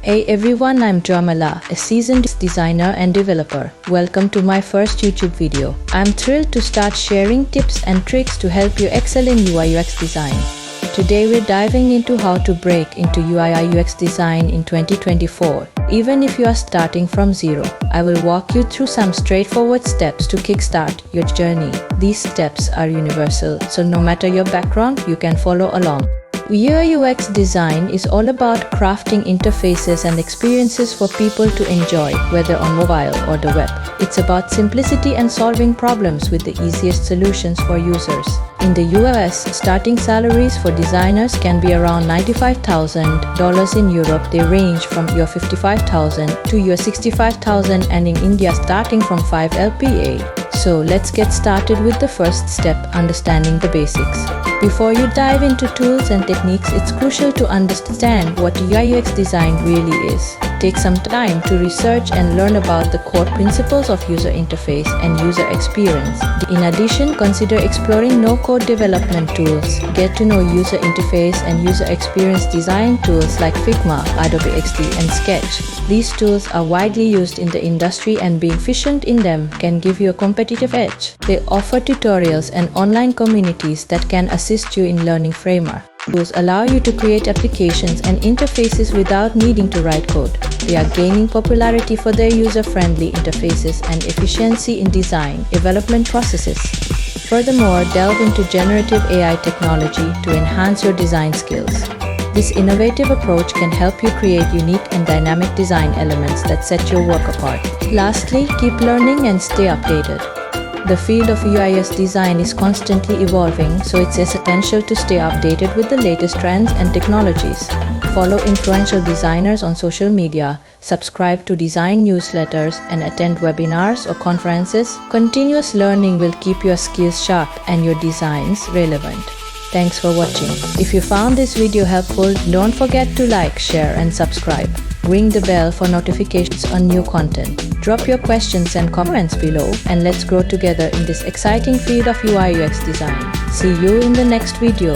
Hey everyone, I'm Jamala, a seasoned designer and developer. Welcome to my first YouTube video. I'm thrilled to start sharing tips and tricks to help you excel in UI/UX design. Today we're diving into how to break into UI/UX design in 2024. Even if you are starting from zero, I will walk you through some straightforward steps to kickstart your journey. These steps are universal, so no matter your background, you can follow along. UI/UX design is all about crafting interfaces and experiences for people to enjoy, whether on mobile or the web. It's about simplicity and solving problems with the easiest solutions for users. In the US, starting salaries for designers can be around $95,000. In Europe, they range from your $55,000 to your $65,000, and in India starting from 5 LPA. So let's get started with the first step, understanding the basics. Before you dive into tools and techniques, it's crucial to understand what UI/UX design really is. Take some time to research and learn about the core principles of user interface and user experience. In addition, consider exploring no-code development tools. Get to know user interface and user experience design tools like Figma, Adobe XD, and Sketch. These tools are widely used in the industry, and being proficient in them can give you a competitive edge. They offer tutorials and online communities that can assist you in learning Figma. Tools allow you to create applications and interfaces without needing to write code. They are gaining popularity for their user-friendly interfaces and efficiency in design development processes. Furthermore, delve into generative AI technology to enhance your design skills. This innovative approach can help you create unique and dynamic design elements that set your work apart. Lastly, keep learning and stay updated. The field of UI/UX design is constantly evolving, so it's essential to stay updated with the latest trends and technologies. Follow influential designers on social media, subscribe to design newsletters, and attend webinars or conferences. Continuous learning will keep your skills sharp and your designs relevant. Thanks for watching. If you found this video helpful, don't forget to like, share, and subscribe. Ring the bell for notifications on new content. Drop your questions and comments below, and let's grow together in this exciting field of UI/UX design. See you in the next video.